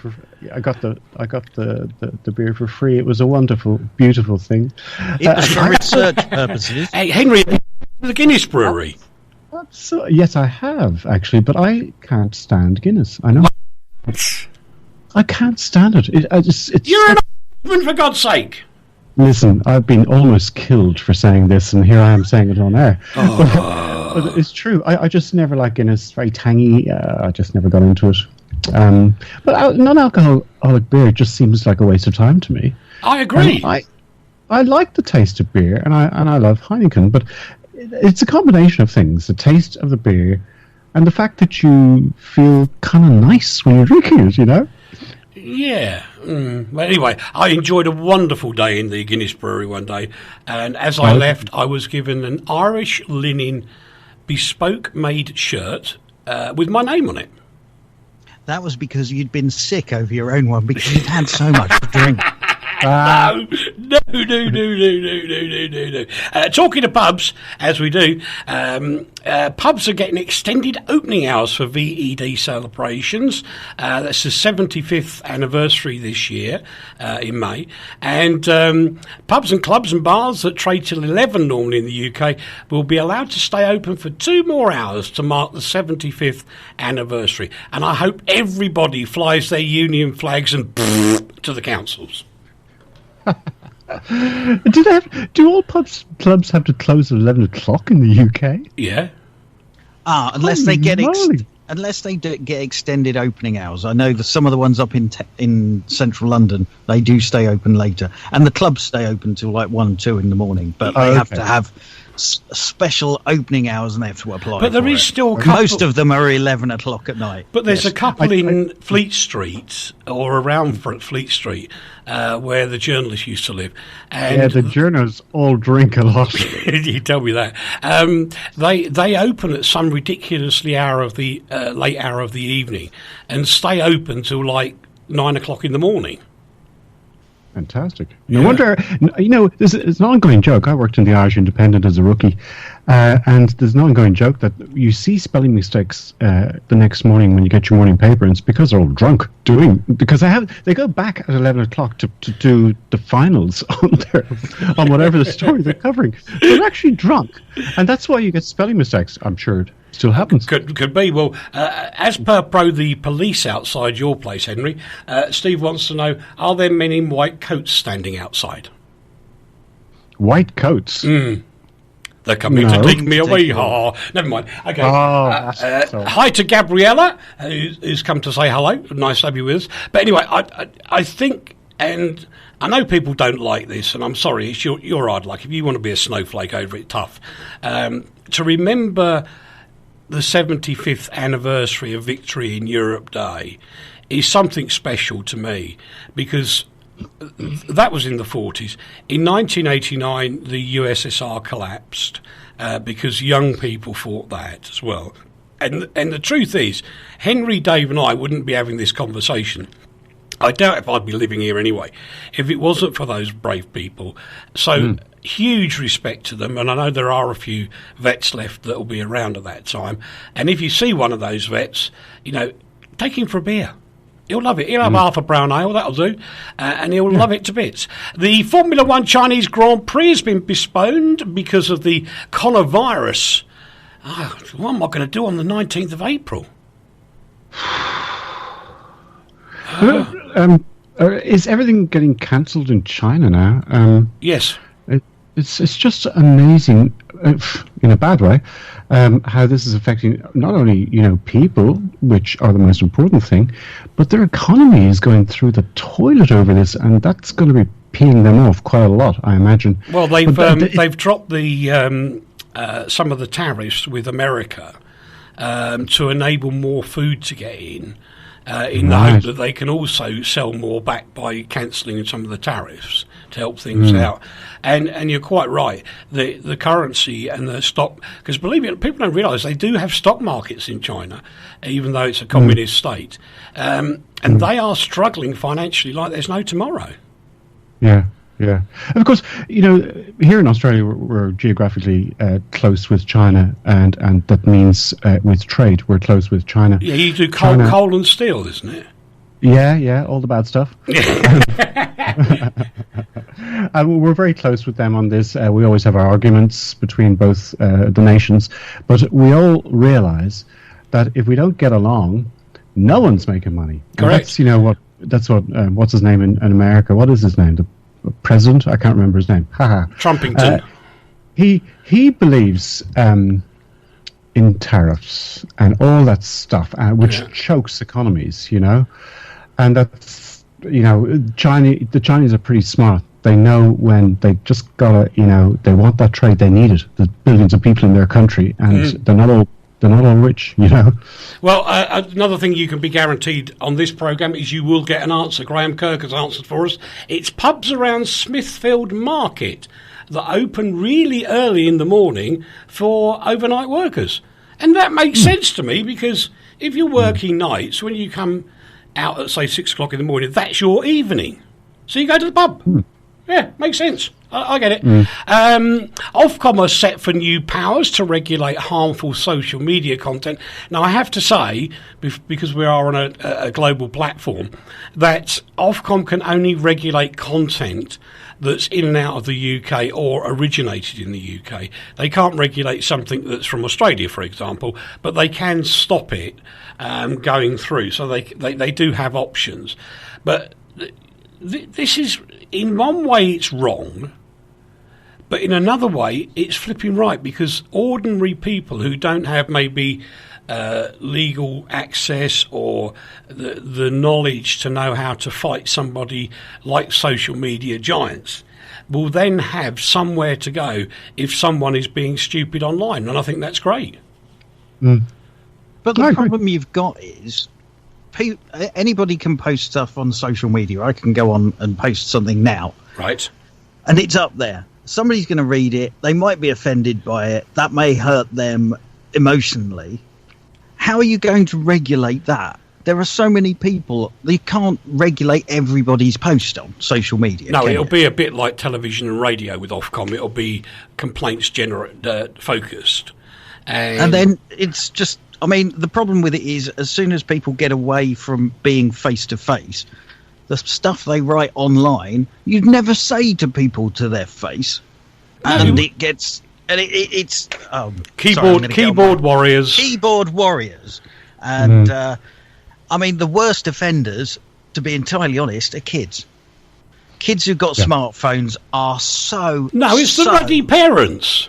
I got the beer for free. It was a wonderful, beautiful thing. It was for research purposes. Hey, Henry, the Guinness Brewery. So, yes, I have actually, but I can't stand Guinness. I know. I can't stand it. You're an Irishman, for God's sake. Listen, I've been almost killed for saying this, and here I am saying it on air. But it's true. I just never like Guinness. It's very tangy. I just never got into it. But non-alcoholic beer just seems like a waste of time to me. I agree. I like the taste of beer, and I love Heineken, but it's a combination of things: the taste of the beer, and the fact that you feel kind of nice when you're drinking it. You know. Yeah. But anyway, I enjoyed a wonderful day in the Guinness Brewery one day, and as I left, I was given an Irish linen bespoke-made shirt with my name on it. That was because you'd been sick over your own one because you'd had so much to drink. No. Talking to pubs, as we do, pubs are getting extended opening hours for VED celebrations. That's the 75th anniversary this year in May. And pubs and clubs and bars that trade till 11 normally in the UK will be allowed to stay open for 2 more hours to mark the 75th anniversary. And I hope everybody flies their union flags and to the councils. Do all clubs have to close at 11 o'clock in the UK? Yeah. Unless they get get extended opening hours. I know that some of the ones up in central London, they do stay open later, and the clubs stay open till like 1, 2 in the morning. But they have to have special opening hours, and they have to apply. But there is still most of them are 11 o'clock at night. But there's a couple in Fleet Street or around Fleet Street where the journalists used to live. And the journalists all drink a lot. You tell me that. They open at some ridiculously hour of the late hour of the evening and stay open till like 9 o'clock in the morning. Fantastic. No wonder, there's an ongoing joke. I worked in the Irish Independent as a rookie, and there's an ongoing joke that you see spelling mistakes the next morning when you get your morning paper, and it's because they're all drunk because they go back at 11 o'clock to do the finals on whatever the story they're covering. They're actually drunk, and that's why you get spelling mistakes. I'm sure it still happens. Could be. Well, as per the police outside your place, Henry, Steve wants to know, are there men in white coats standing outside? White coats? They're coming to take me away. Never mind. Okay. Hi to Gabriella, who's come to say hello. Nice to have you with us. But anyway, I think, and I know people don't like this, and I'm sorry, it's your hard luck. If you want to be a snowflake over it, tough. To remember the 75th anniversary of Victory in Europe Day is something special to me, because that was in the 40s. In 1989, the USSR collapsed because young people fought that as well. And the truth is, Henry, Dave and I wouldn't be having this conversation. I doubt if I'd be living here anyway, if it wasn't for those brave people. So huge respect to them, and I know there are a few vets left that will be around at that time. And if you see one of those vets, take him for a beer. He'll love it. He'll have half a brown ale, that'll do, and he'll love it to bits. The Formula One Chinese Grand Prix has been postponed because of the coronavirus. What am I going to do on the 19th of April? Is everything getting cancelled in China now? Yes. It's just amazing, in a bad way, how this is affecting not only people, which are the most important thing, but their economy is going through the toilet over this, and that's going to be peeing them off quite a lot, I imagine. Well, they've dropped the some of the tariffs with America to enable more food to get in the hope that they can also sell more back by cancelling some of the tariffs to help things out. And you're quite right. The currency and the stock, because believe it, people don't realise they do have stock markets in China, even though it's a communist state, and they are struggling financially like there's no tomorrow. Yeah. Yeah, and of course, here in Australia we're geographically close with China, and that means with trade we're close with China. Yeah, you do coal and steel, isn't it? Yeah, all the bad stuff. And we're very close with them on this. We always have our arguments between both the nations, but we all realise that if we don't get along, no one's making money. Correct. And that's what what's his name in America? What is his name? The president? I can't remember his name. Trumpington. He believes in tariffs and all that stuff, which chokes economies, and that's the Chinese are pretty smart. They know when they just gotta, they want that trade, they need it. There's billions of people in their country, and they're not all rich, Well, another thing you can be guaranteed on this programme is you will get an answer. Graham Kirk has answered for us. It's pubs around Smithfield Market that open really early in the morning for overnight workers. And that makes sense to me, because if you're working nights, when you come out at, say, 6 o'clock in the morning, that's your evening. So you go to the pub. Yeah, makes sense. I get it. Ofcom are set for new powers to regulate harmful social media content. Now, I have to say, because we are on a global platform, that Ofcom can only regulate content that's in and out of the UK or originated in the UK. They can't regulate something that's from Australia, for example, but they can stop it going through. So they do have options. But this is, in one way, it's wrong. But in another way, it's flipping right, because ordinary people who don't have maybe legal access or the knowledge to know how to fight somebody like social media giants will then have somewhere to go if someone is being stupid online. And I think that's great. But the problem you've got is anybody can post stuff on social media. I can go on and post something now. Right. And it's up there. Somebody's going to read it. They might be offended by it. That may hurt them emotionally. How are you going to regulate that? There are so many people. You can't regulate everybody's post on social media. No, it'll be a bit like television and radio with Ofcom. It'll be complaints focused. And then it's just, the problem with it is, as soon as people get away from being face-to-face, the stuff they write online, you'd never say to people to their face. And it gets... And it's... keyboard warriors. Keyboard warriors. And, the worst offenders, to be entirely honest, are kids. Kids who've got smartphones are so... No, it's the ruddy parents.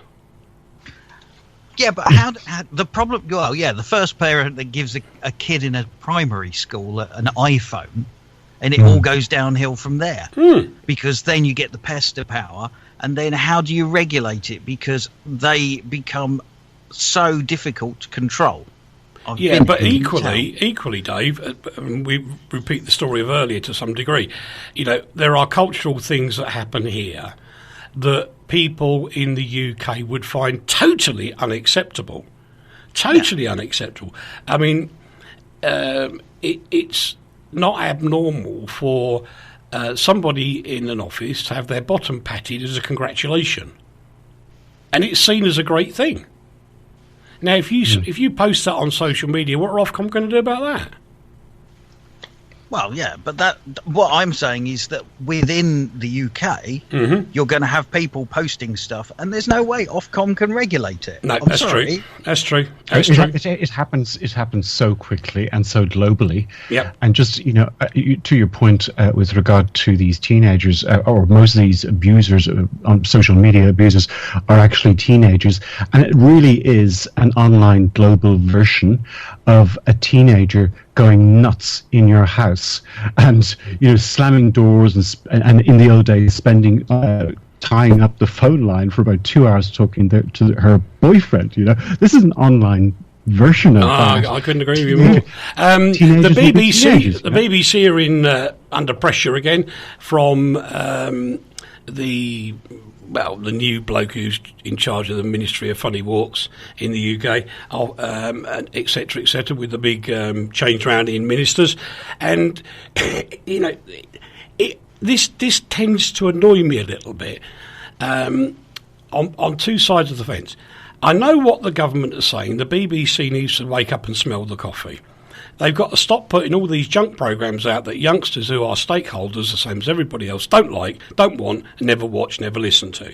Yeah, but how the problem... Well, yeah, the first parent that gives a kid in a primary school an iPhone, and it all goes downhill from there. Because then you get the pester power, and then how do you regulate it? Because they become so difficult to control. But equally, Dave, we repeat the story of earlier to some degree. There are cultural things that happen here that people in the UK would find totally unacceptable. Unacceptable. It's not abnormal for somebody in an office to have their bottom patted as a congratulation, and it's seen as a great thing. Now, if you post that on social media, what are Ofcom going to do about that? Well, yeah, but what I'm saying is that within the UK, you're going to have people posting stuff, and there's no way Ofcom can regulate it. No, I'm sorry. true. That's true. It happens. It happens so quickly and so globally. Yep. And just to your point with regard to these teenagers, or most of these abusers on social media abusers are actually teenagers, and it really is an online global version of a teenager going nuts in your house and slamming doors and in the old days spending tying up the phone line for about 2 hours talking to her boyfriend. This is an online version of that. I couldn't agree with you more. The BBC are in under pressure again from the new bloke who's in charge of the Ministry of Funny Walks in the UK, etc., with the big change round in ministers. And, this tends to annoy me a little bit on two sides of the fence. I know what the government is saying. The BBC needs to wake up and smell the coffee. They've got to stop putting all these junk programmes out that youngsters who are stakeholders, the same as everybody else, don't like, don't want, never watch, never listen to.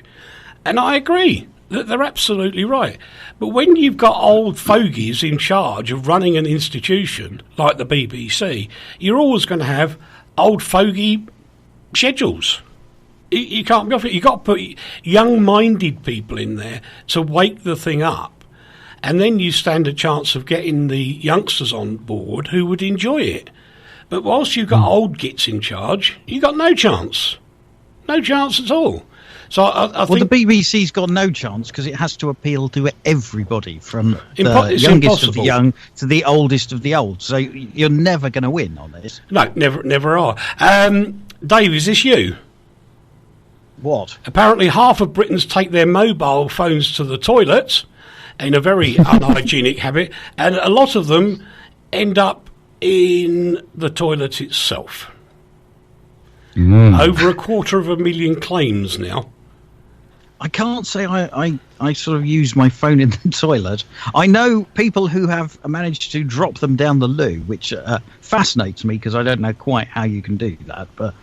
And I agree that they're absolutely right. But when you've got old fogies in charge of running an institution like the BBC, you're always going to have old fogey schedules. You can't be off it. You've got to put young-minded people in there to wake the thing up. And then you stand a chance of getting the youngsters on board who would enjoy it. But whilst you've got old gits in charge, you've got no chance. No chance at all. So I think... Well, the BBC's got no chance because it has to appeal to everybody, from the youngest of the young to the oldest of the old. So you're never going to win on this. No, never are. Dave, is this you? What? Apparently half of Britons take their mobile phones to the toilets in a very unhygienic habit, and a lot of them end up in the toilet itself. Over 250,000 claims now. I can't say I sort of use my phone in the toilet. I know people who have managed to drop them down the loo, which fascinates me because I don't know quite how you can do that. But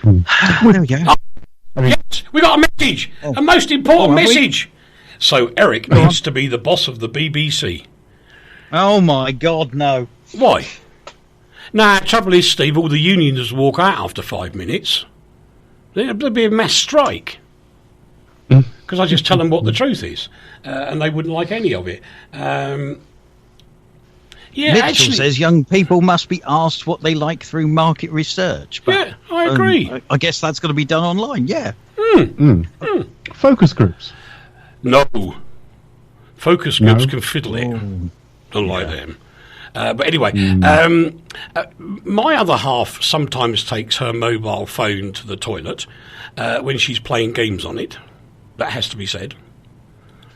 there we go. Yes, we got a message, a most important message. So Eric needs to be the boss of the BBC. Oh my God, no! Why? Nah, trouble is, Steve, all the unions walk out after 5 minutes. There'll be a mass strike. Because I just tell them what the truth is. And they wouldn't like any of it. Mitchell says young people must be asked what they like through market research. But, yeah, I agree. I guess that's got to be done online, yeah. Focus groups. No. Focus groups can fiddle it. Don't like them. But anyway, my other half sometimes takes her mobile phone to the toilet when she's playing games on it. That has to be said.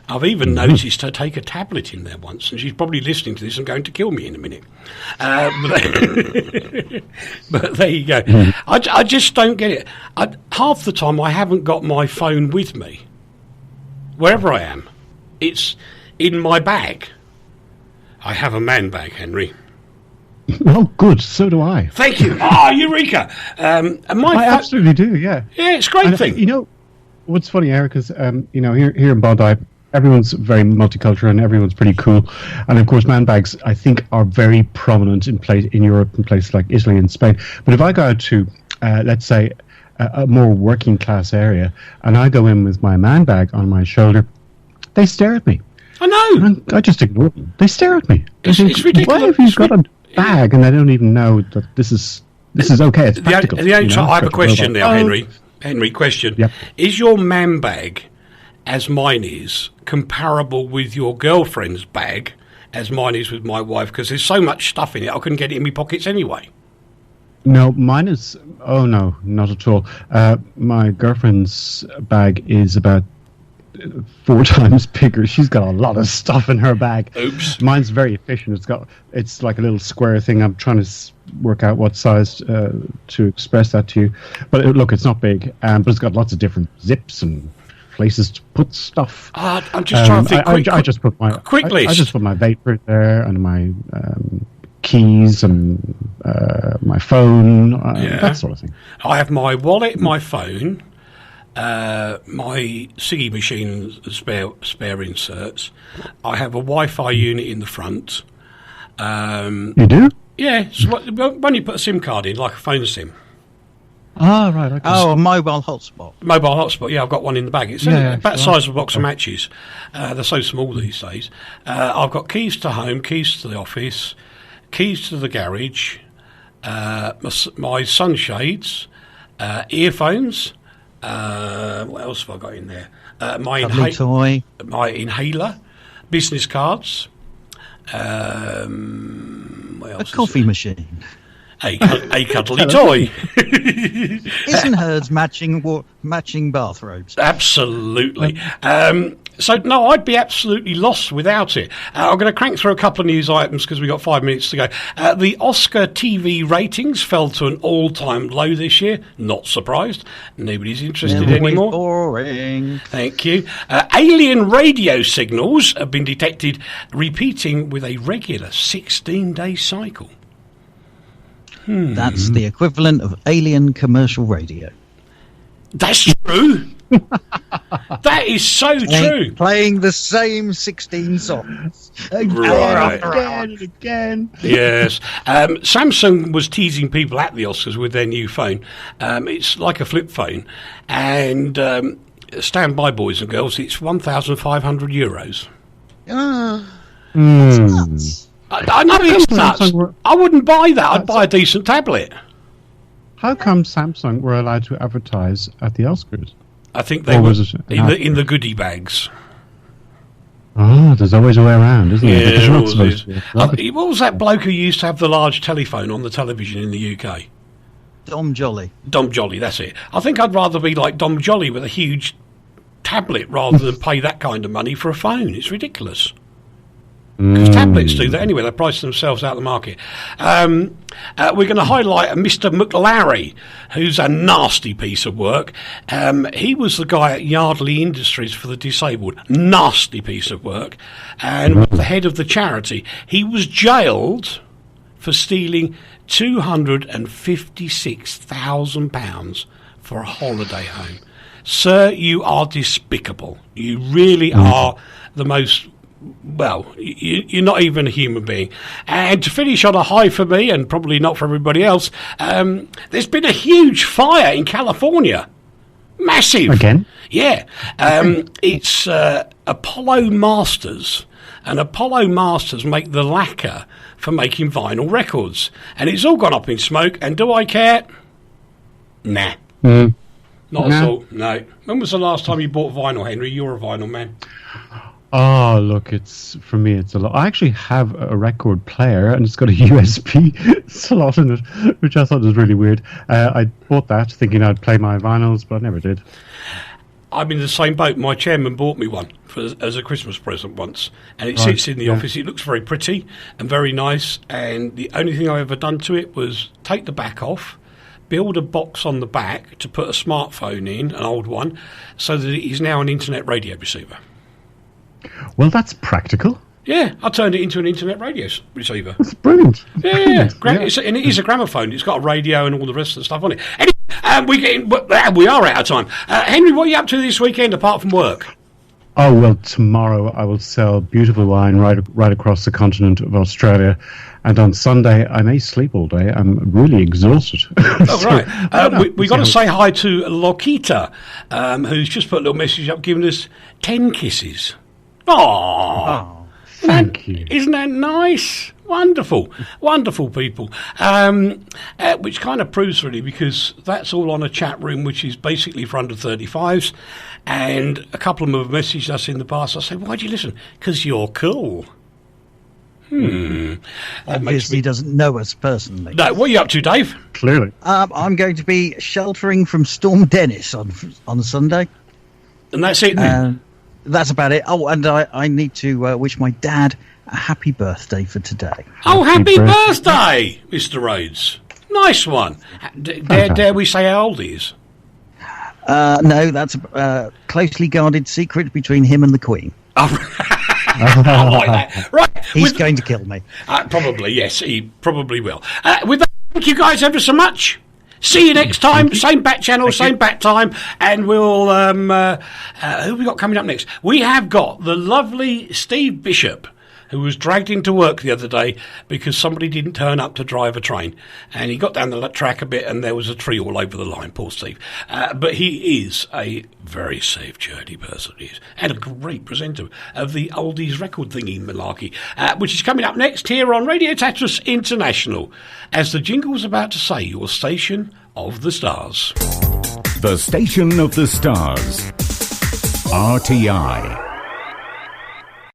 I've even noticed her take a tablet in there once, and she's probably listening to this and going to kill me in a minute. But there you go. I just don't get it. Half the time I haven't got my phone with me. Wherever I am, it's in my bag. I have a man bag, Henry. Oh, good. So do I. Thank you. Eureka! And I absolutely do. Yeah. Yeah, it's a great thing. What's funny, Eric, is here in Bondi, everyone's very multicultural and everyone's pretty cool. And of course, man bags, I think, are very prominent in Europe and places like Italy and Spain. But if I go out to, let's say, a more working class area, and I go in with my man bag on my shoulder, they stare at me. I know. And I just ignore them. They stare at me. It's ridiculous. Why have you got a bag and they don't even know that this is okay? It's practical. I have a question now, Henry. Henry, question. Yep. Is your man bag, as mine is, comparable with your girlfriend's bag, as mine is with my wife? Because there's so much stuff in it, I couldn't get it in my pockets anyway. No, mine is... Oh, no, not at all. My girlfriend's bag is about 4 times bigger. She's got a lot of stuff in her bag. Oops. Mine's very efficient. It's like a little square thing. I'm trying to work out what size to express that to you. But look, it's not big, but it's got lots of different zips and places to put stuff. I'm just trying to think. I just put my quick list. I just put my vapor there and my keys and my phone, that sort of thing. I have my wallet, my phone, my Siggy machine, spare inserts. I have a Wi-Fi unit in the front. You do? Yeah, so when you put a SIM card in, like a phone SIM. Ah, right. Okay. Oh, a mobile hotspot. Mobile hotspot, yeah, I've got one in the bag. It's about the size of a box of matches. They're so small these days. I've got keys to home, keys to the office, keys to the garage, my sunshades, earphones. What else have I got in there? My inhaler, business cards. What else? A coffee machine. A cuddly toy. Isn't hers matching bathrobes? Absolutely. So, no, I'd be absolutely lost without it. I'm going to crank through a couple of news items because we've got 5 minutes to go. The Oscar TV ratings fell to an all-time low this year. Not surprised. Nobody's interested anymore. Boring. Thank you. Alien radio signals have been detected repeating with a regular 16-day cycle. That's the equivalent of alien commercial radio. That's true. That is so true. Playing the same 16 songs. Right. Again and again. Yes. Samsung was teasing people at the Oscars with their new phone. It's like a flip phone. And stand by, boys and girls, it's €1,500. That's nuts. I know it's nuts. I wouldn't buy that. I'd buy a decent tablet. How come Samsung were allowed to advertise at the Oscars? I think they were in the goodie bags. Oh, there's always a way around, isn't there? Yeah, there always is. What was that bloke who used to have the large telephone on the television in the UK? Dom Jolly. Dom Jolly, that's it. I think I'd rather be like Dom Jolly with a huge tablet rather than pay that kind of money for a phone. It's ridiculous. Because tablets do that anyway. They price themselves out of the market. We're going to highlight Mr. McLarry, who's a nasty piece of work. He was the guy at Yardley Industries for the Disabled. Nasty piece of work. And the head of the charity. He was jailed for stealing £256,000 for a holiday home. Sir, you are despicable. You really are the most... Well, you're not even a human being. And to finish on a high for me, and probably not for everybody else, there's been a huge fire in California. Massive. Again? Yeah. It's Apollo Masters. And Apollo Masters make the lacquer for making vinyl records. And it's all gone up in smoke. And do I care? Nah. Not at all. No. When was the last time you bought vinyl, Henry? You're a vinyl man. Oh, look, for me, it's a lot. I actually have a record player, and it's got a USB slot in it, which I thought was really weird. I bought that thinking I'd play my vinyls, but I never did. I'm in the same boat. My chairman bought me one as a Christmas present once, and it sits in the office. It looks very pretty and very nice, and the only thing I've ever done to it was take the back off, build a box on the back to put a smartphone in, an old one, so that it is now an internet radio receiver. Well, that's practical. Yeah, I turned it into an internet radio receiver. That's brilliant. Yeah. And it is a gramophone. It's got a radio and all the rest of the stuff on it. Anyway, we are out of time. Henry, what are you up to this weekend apart from work? Oh, well, tomorrow I will sell beautiful wine right across the continent of Australia. And on Sunday, I may sleep all day. I'm really exhausted. Oh, right. We've got to say hi to Lokita, who's just put a little message up giving us 10 kisses. Oh, thank you. Isn't that nice? Wonderful, wonderful people. Which kind of proves really, because that's all on a chat room, which is basically for under 35s. And a couple of them have messaged us in the past. I say, why do you listen? Because you're cool. Obviously, doesn't know us personally. No, what are you up to, Dave? Clearly. I'm going to be sheltering from Storm Dennis on Sunday. And that's it then? That's about it. Oh, and I need to wish my dad a happy birthday for today. Oh, happy birthday, Mr. Rhodes. Nice one. Dare we say how old he is? No, that's a closely guarded secret between him and the Queen. I like that. Right. He's going to kill me. Probably, yes. He probably will. With that, thank you guys ever so much. See you next time. Same bat channel, same bat time. And we'll... who have we got coming up next? We have got the lovely Steve Bishop, who was dragged into work the other day because somebody didn't turn up to drive a train. And he got down the track a bit and there was a tree all over the line, poor Steve. But he is a very safe journey person, he is, and a great presenter of the oldies record thingy malarkey, which is coming up next here on Radio Tatras International. As the jingle's about to say, your station of the stars. The Station of the Stars. RTI.